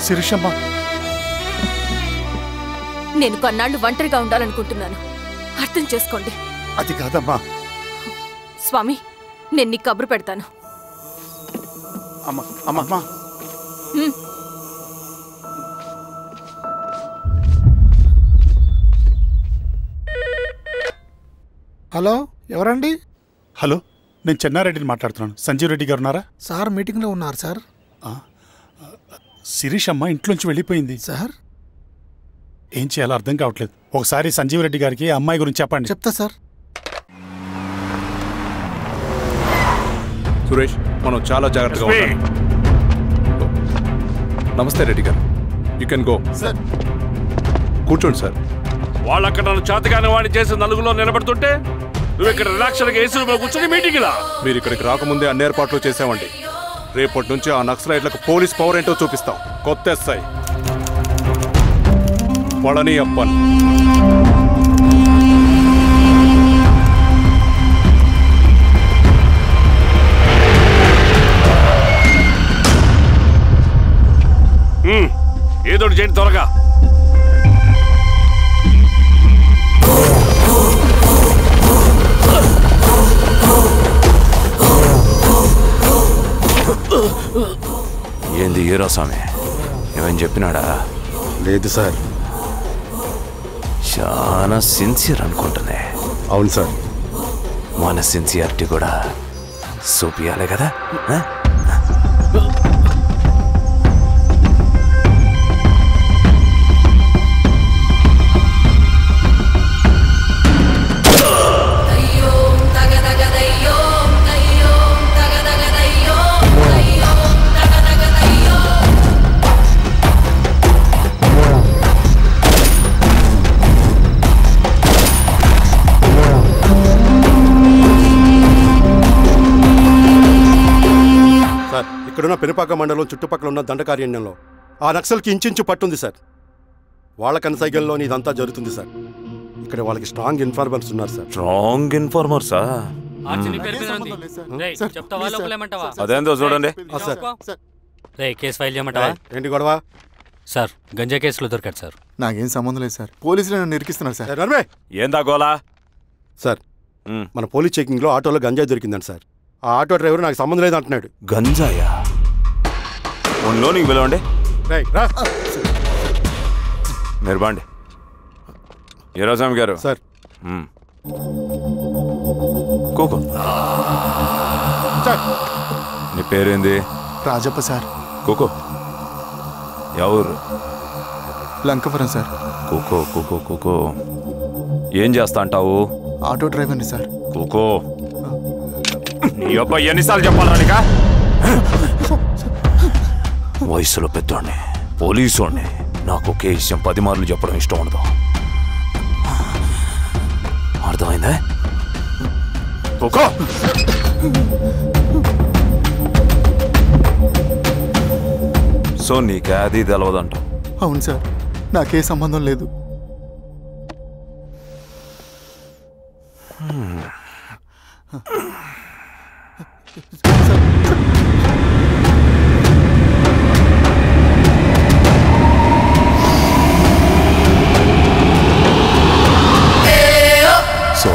శిరీషమ్మ, నేను కొన్నాళ్ళు ఒంటరిగా ఉండాలనుకుంటున్నాను, అర్థం చేసుకోండి. అది కాదమ్మా. స్వామి, నేను నీకు కబురు పెడతాను. అమ్మా అమ్మా, హలో, ఎవరండి? హలో, నేను చెన్నారెడ్డిని మాట్లాడుతున్నాను. సంజీవ్ రెడ్డి గారు ఉన్నారా? సార్ మీటింగ్లో ఉన్నారు సార్. శిరీషమ్మ ఇంట్లోంచి వెళ్ళిపోయింది సార్. ఏం చేయాలో అర్థం కావట్లేదు. ఒకసారి సంజీవ్ రెడ్డి గారికి అమ్మాయి గురించి చెప్పండి. చెప్తా సార్. సురేష్, మనం చాలా జాగ్రత్తగా ఉండాలి. నమస్తే రెడ్డి గారు, యూ కెన్ గో. సార్ కూర్చోండి సార్. వాళ్ళక్కడ నన్ను చేతగానే వాడిని చేసి నలుగులో నిలబడుతుంటే నువ్వు ఇక్కడ రిలాక్స్గా ఏసీలో కూర్చొని మీటింగ్ లా. మీరు ఇక్కడికి రాకముందే అన్ని ఏర్పాట్లు చేసామండి. రేపటి నుంచి ఆ నక్సలైట్లకు పోలీస్ పవర్ ఏంటో చూపిస్తాం. కొత్త ఎస్ఐ పళని అప్పన్. ఏదోటి చేయండి త్వరగా. ఏంది హీరో స్వామి, ఏమని చెప్పినాడా? లేదు సార్. చాలా సిన్సియర్ అనుకుంటుంది. అవును సార్. మన సిన్సియారిటీ కూడా చూపియాలి కదా. ఇక్కడున్న పెనుపాక మండలం చుట్టుపక్కల ఉన్న దండకారణ్యంలో ఆ నక్సల్కి ఇంచుంచు పట్టుంది సార్. వాళ్ళ కనసైగల్లో ఇదంతా జరుగుతుంది సార్. ఇక్కడ వాళ్ళకి స్ట్రాంగ్ ఇన్ఫార్మర్స్ ఉన్నారు సార్. స్ట్రాంగ్ ఇన్ఫార్మర్సా? అదేందో చూడండి. కేసు ఫైల్ చేయమంటావా? ఏంటి గొడవ సార్? గంజా కేసులో దొరికాడు సార్. నాకేం సంబంధం లేదు సార్. పోలీసులు నన్ను నిరికిస్తున్నారు సార్. ఏందా గోలా? సార్, మన పోలీస్ చెకింగ్లో ఆటోలో గంజాయి దొరికిందండి సార్. ఆ ఆటో డ్రైవర్ నాకు సంబంధం లేదు అంటున్నాడు. గంజాయా? ఒంట్లో నీకు పిలవండి. మీరు బాండి. హీరోస్వామి గారు సార్. కూకో. నీ పేరేంది? రాజప్ప సార్. కూకో. ఎవరు? లంకపురం సార్. కూకో కూకో కూకో. ఏం చేస్తా అంటావు? ఆటో డ్రైవర్ని సార్. కూకో. నీ అబ్బాయి ఎన్నిసార్లు చెప్పాలా నీకా? వయసులో పెద్దోడిని, పోలీసోడిని, నాకు ఒకే విషయం 10 మార్లు చెప్పడం ఇష్టం ఉండదు. అర్థమైందా? కూకో. సో నీకే అది తెలవదంట? అవును సార్, నాకే సంబంధం లేదు. సో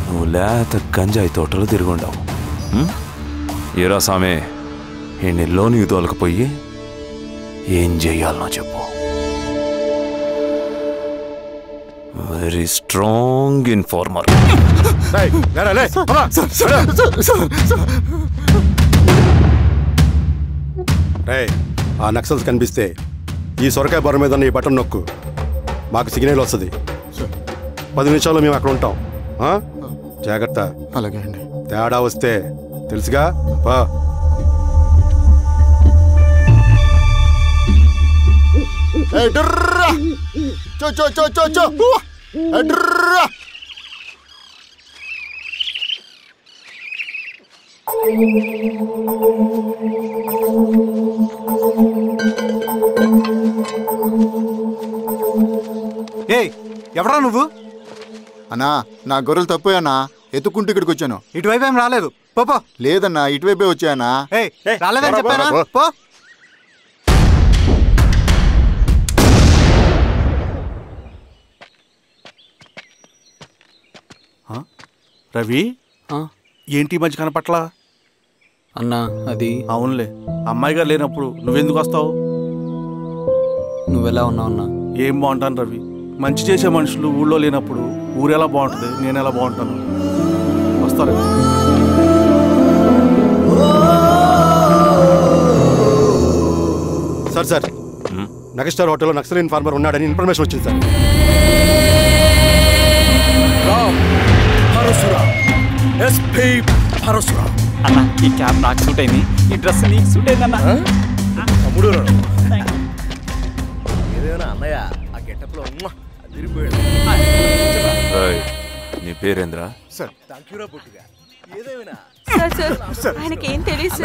నువ్వు లేత గంజాయి తోటలు తిరుగుండవు. ఏరా సామే, ఈ నెలలో నీకు తోలకపోయి ఏం చెయ్యాలనో చెప్పు. Very strong informer. ఆ నక్సల్స్ కనిపిస్తే ఈ సొరకాయ బొర మీద ఈ బటన్ నొక్కు, మాకు సిగ్నల్ వస్తుంది. 10 నిమిషాల్లో మేము అక్కడ ఉంటాం. జాగ్రత్త. అలాగే అండి. తేడా వస్తే తెలుసుగా. పా. ఎవరా నువ్వు? అన్నా, నా గొర్రెలు తప్పోయానా, ఎత్తుకుంటూ ఇక్కడికి వచ్చాను. ఇటువైపు ఏం రాలేదు. పో. లేదన్నా, ఇటువైపే వచ్చానా. రాలేదని చెప్పానా? పో. రవి ఏంటి మంచి కనపట్లా అన్నా అది అవునులే అమ్మాయి గారు లేనప్పుడు నువ్వెందుకు వస్తావు? నువ్వెలా ఉన్నావు అన్నా? ఏం బాగుంటాను రవి, మంచి చేసే మనుషులు ఊళ్ళో లేనప్పుడు ఊరెలా బాగుంటుంది, నేను ఎలా బాగుంటాను? వస్తారు. సార్ సార్ నగస్టార్ హోటల్లో నక్సల్ ఇన్ఫార్మర్ ఉన్నాడని ఇన్ఫర్మేషన్ వచ్చింది సార్. అన్న ఈ క్యాబ్ నాకు సూట్ అయింది, ఈ డ్రెస్ నీకు సూట్ అయిందన్నా. నీ పేరేంద్రా? ఆయనకి ఏం తెలియదు.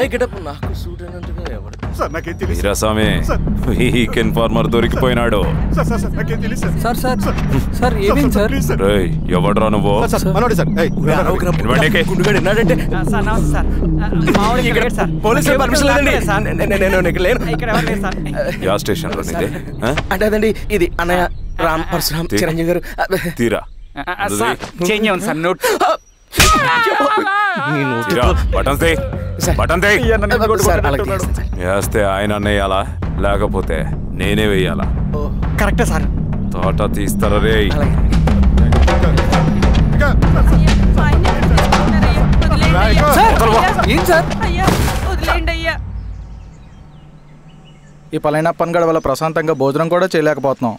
వీరాస్వామి వీక్ ఇన్ఫార్మర్ దొరికిపోయినాడు. సార్ సార్ సార్ ఏమేం సార్? ఎవడ్రా నువ్వు? యా స్టేషన్ లో అంటే అదండి ఇది అన్నయ్య రామ్ పరశురామ్ చిరంజీవి గారు. తీరా సార్ నోట్ వేస్తే ఆయన వేయాలా లేకపోతే నేనే వేయాలా? కరెక్టే సార్. తోట తీస్తారా రే? ఏం సార్ ఈ పలైన పనిగడ వల్ల ప్రశాంతంగా భోజనం కూడా చేయలేకపోతున్నాం.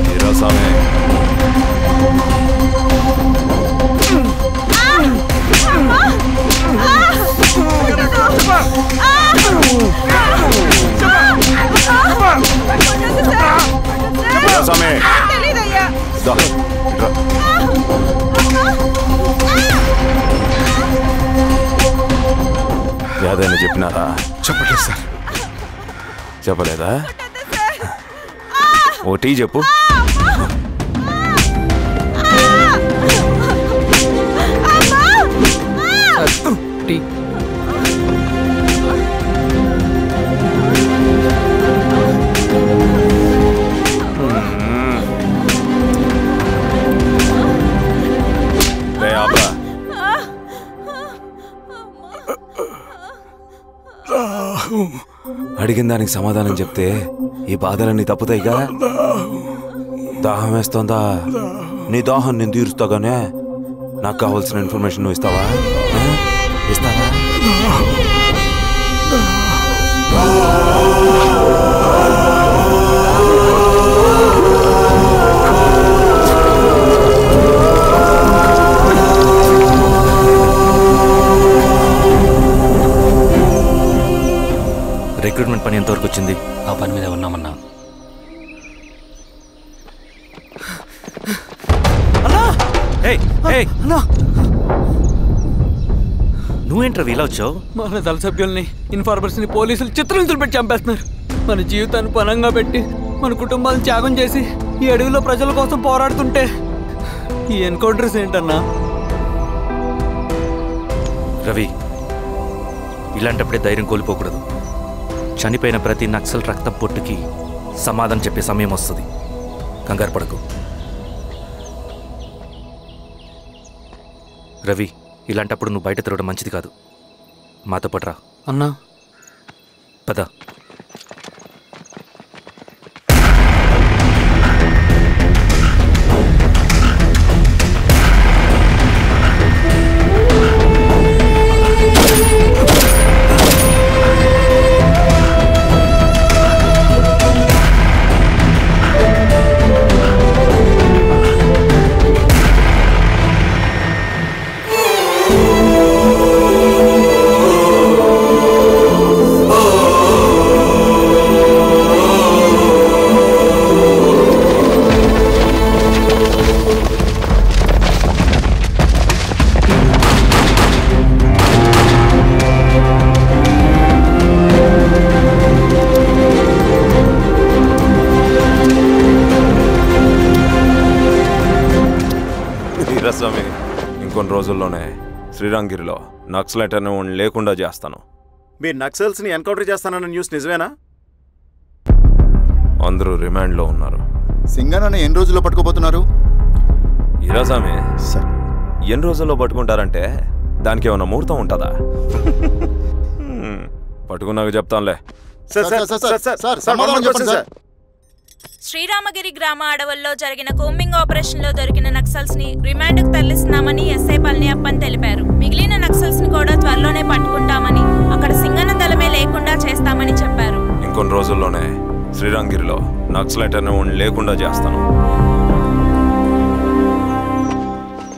వీరాస్వామి యాదైనా చెప్పినారా? చెప్పలేదు సార్. చెప్పలేదా? ఓటీ చెప్పు. అడిగిన దానికి సమాధానం చెప్తే ఈ బాధలన్నీ తప్పుతాయిగా. దాహం వేస్తోందా? నీ దాహం నేను తీరుస్తాగానే నాకు కావాల్సిన ఇన్ఫర్మేషన్ నువ్వు ఇస్తావా? ఇస్తావా? రిక్రూట్మెంట్ పని ఎంతవరకు వచ్చింది? ఆ పని మీద ఉన్నామన్నా. నువ్వేంట్రా ఇలా వచ్చావు? మన దళ సభ్యుల్ని ఇన్ఫార్మర్స్ని పోలీసులు చిత్రహింసలు పెట్టి చంపేస్తున్నారు. మన జీవితాన్ని పనంగా పెట్టి మన కుటుంబాలను త్యాగం చేసి ఈ అడవిలో ప్రజల కోసం పోరాడుతుంటే ఈ ఎన్కౌంటర్స్ ఏంటన్నా? రవి, ఇలాంటప్పుడే ధైర్యం కోల్పోకూడదు. చనిపోయిన ప్రతి నక్సల్ రక్తం పొట్టుకి సమాధానం చెప్పే సమయం వస్తుంది. కంగారు పడకు రవి. ఇలాంటప్పుడు నువ్వు బయట తిరగడం మంచిది కాదు. మాతో పట్రా అన్నా. పద. వీరాస్వామి, ఇంకొన్ని రోజుల్లోనే శ్రీరంగిరిలో నక్సలైట్ అనే లేకుండా చేస్తాను. మీరు నక్సల్స్ ని ఎన్కౌంటర్ చేస్తానన్న న్యూస్ నిజమేనా? అందరూ రిమాండ్లో ఉన్నారు. సింగనని ఎన్ని రోజుల్లో పట్టుకోబోతున్నారు? ఈరోజామే సార్ ఎన్ని రోజుల్లో పట్టుకుంటారంటే దానికి ఏమైనా ముహూర్తం ఉంటుందా? పట్టుకున్నాక చెప్తానులే. శ్రీరామగిరి గ్రామ అడవుల్లో జరిగిన కోంబింగ్ ఆపరేషన్ లో దొరికిన నక్సల్స్ ని రిమాండ్ కు తరలిస్తున్నామని ఎస్ఐ పళనియప్పన్ తెలిపారు. మిగిలిన నక్సల్స్ ని కూడా త్వరలోనే పట్టుకుంటామని, అక్కడ సింగన్న దళమే లేకుండా చేస్తామని చెప్పారు. ఇంకొన్ని రోజుల్లోనే శ్రీరామగిరిలో నక్సలైట్ అనే లేకుండా చేస్తాను.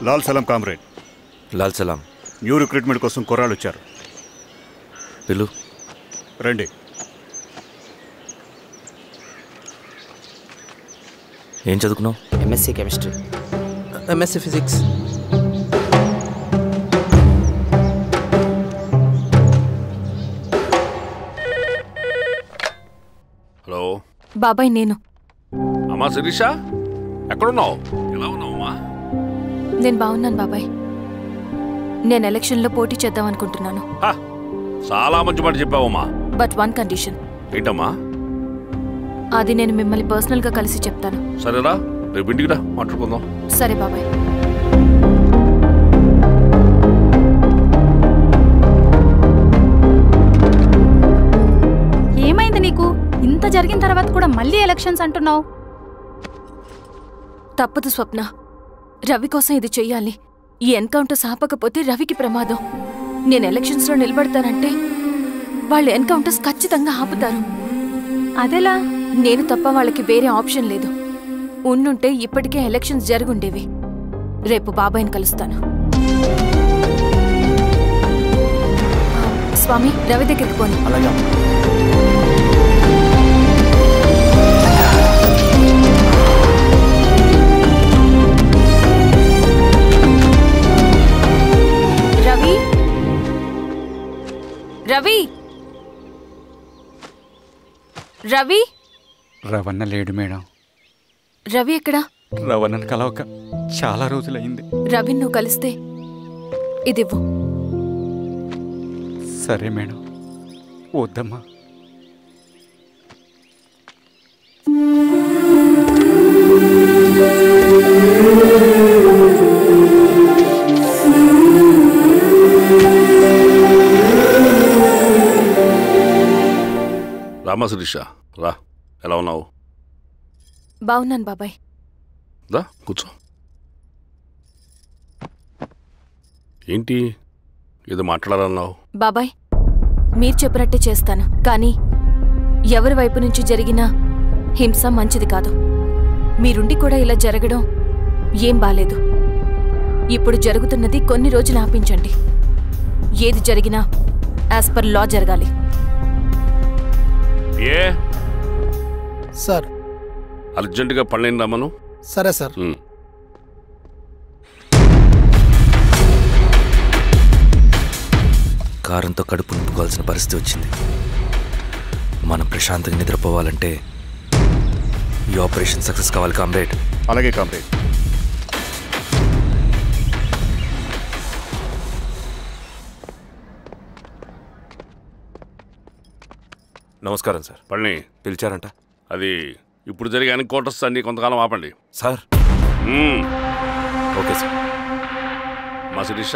లాల్ సలాం కామ్రేడ్. లాల్ సలాం. న్యూ రిక్రూట్మెంట్ కోసం కుర్రాళ్ళు వచ్చారు. పిలు. రండి. ఏం చదువుకున్నావు? MSc chemistry. MSc physics. Hello బాబాయ్, నేను. అమ్మా శిరీష, ఎక్కడున్నావు? ఎలా ఉన్నావు అమ్మా? నేను బాగున్నాను బాబాయ్. నేను ఎలక్షన్లో పోటీ చేద్దాం అనుకుంటున్నాను. చాలా మంచి మాట చెప్పావమ్మా. But one condition. ఏంటమ్మా? అది నేను మిమ్మల్ని పర్సనల్గా కలిసి చెప్తాను. సరేరా, రేపు ఇంటికి రా, మాట్లాడుకుందాం. సరే బాబాయ్. ఏమైంది నీకు? ఇంత జరిగిన తర్వాత కూడా మళ్ళీ ఎలక్షన్స్ అంటున్నావు? తప్పదు స్వప్న. రవి కోసం ఇది చెయ్యాలి. ఈ ఎన్కౌంటర్స్ ఆపకపోతే రవికి ప్రమాదం. నేను ఎలక్షన్స్లో నిలబడతానంటే వాళ్ళు ఎన్కౌంటర్స్ ఖచ్చితంగా ఆపుతారు. అదెలా? నేను తప్ప వాళ్ళకి వేరే ఆప్షన్ లేదు. ఉన్నుంటే ఇప్పటికే ఎలక్షన్స్ జరుగుండేవి. రేపు బాబాయ్ని కలుస్తాను. స్వామి, రవి దగ్గరికి పోనీ. రవి, రవి, రవి. రవణ లేడు మేడం. రవి ఎక్కడా? రవణను కలవక చాలా రోజులైంది. రవి నువ్వు కలిస్తే ఇదివ్వు. సరే మేడం. వద్దమ్మా. రామా శిరీష, రా. ఎలా ఉన్నావు? బాగున్నాను బాబాయ్. దా కూర్చో. ఏంటి ఏదో మాట్లాడాలన్నావు? బాబాయ్, మీరు చెప్పినట్టే చేస్తాను. కానీ ఎవరి వైపు నుంచి జరిగినా హింస మంచిది కాదు. మీరుండి కూడా ఇలా జరగడం ఏం బాలేదు. ఇప్పుడు జరుగుతున్నది కొన్ని రోజులు ఆపించండి. ఏది జరిగినా యాజ్ పర్ లా జరగాలి. ఏ సార్, అర్జెంటుగా పళ్ళని రమ్మను. సరే సార్. కారంతో కడుపు నింపుకోవాల్సిన పరిస్థితి వచ్చింది. మనం ప్రశాంతంగా నిద్రపోవాలంటే ఈ ఆపరేషన్ సక్సెస్ కావాలి కామ్రేడ్. అలాగే కామ్రేడ్. నమస్కారం సార్. పళ్ళని పిలిచారంట? అది ఇప్పుడు జరిగే ఎన్కౌంటర్స్ అన్ని కొంతకాలం ఆపండి సార్. Okay sir. మా శిరీష,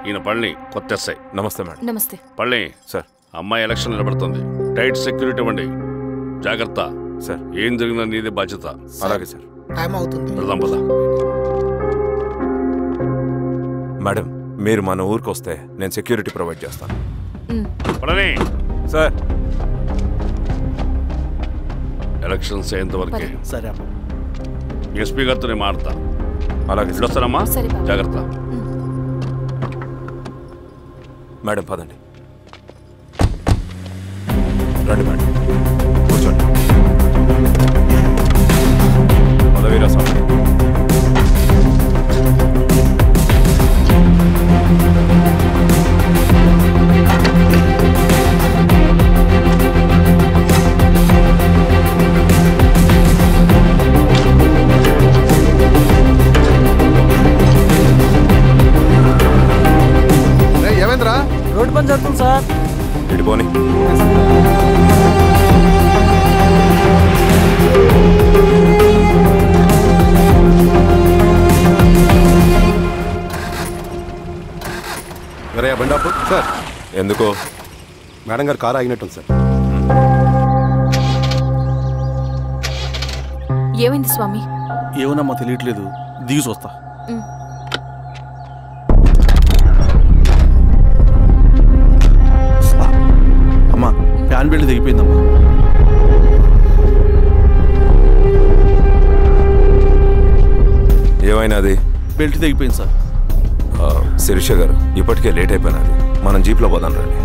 ఈయన పళ్ళని కొత్త ఎస్ఐ. నమస్తే మేడం. నమస్తే. పళ్ళని సార్. అమ్మాయి ఎలక్షన్ నిలబడుతుంది. టైట్ సెక్యూరిటీ ఇవ్వండి. జాగ్రత్త సార్. ఏం జరిగినా నీదే బాధ్యత. అలాగే సార్. టైం అవుతుంది. వెళ్దాం పద. మేడం, మీరు మన ఊరికి వస్తే నేను సెక్యూరిటీ ప్రొవైడ్ చేస్తాను. పళ్ళని సార్. ఎలక్షన్స్ అయ్యేంతవరకే. సరే. ఎస్పీ గారితో నేను మారుతా. అలాగే వస్తానమ్మా. జాగ్రత్త. మేడం పదండి. రండి మేడం, కూర్చోండి. పదవీరా స్వామి. రోడ్డు పని జరుగుతుంది సార్. ఇడిపోని. అన్నయ్య బండాపు సార్. ఎందుకో? మేడం గారు కారు ఆగినట్టుంది సార్. ఏమైంది స్వామి? ఏమోనమ్మా తెలియట్లేదు, దిగి చూస్తా. అమ్మా ఫ్యాన్ బెల్ట్ దిగిపోయిందమ్మా. ఏమైనాది? బెల్ట్ తెగిపోయింది సార్. శిరీష గారు ఇప్పటికే లేట్ అయిపోయినది, మనం జీప్లో పోదాం రండి.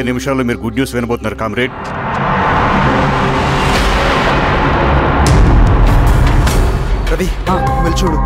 నిమిషాల్లో మీరు గుడ్ న్యూస్ వినబోతున్నారు కామ్రేడ్. రవి వెళ్ళి చూడు.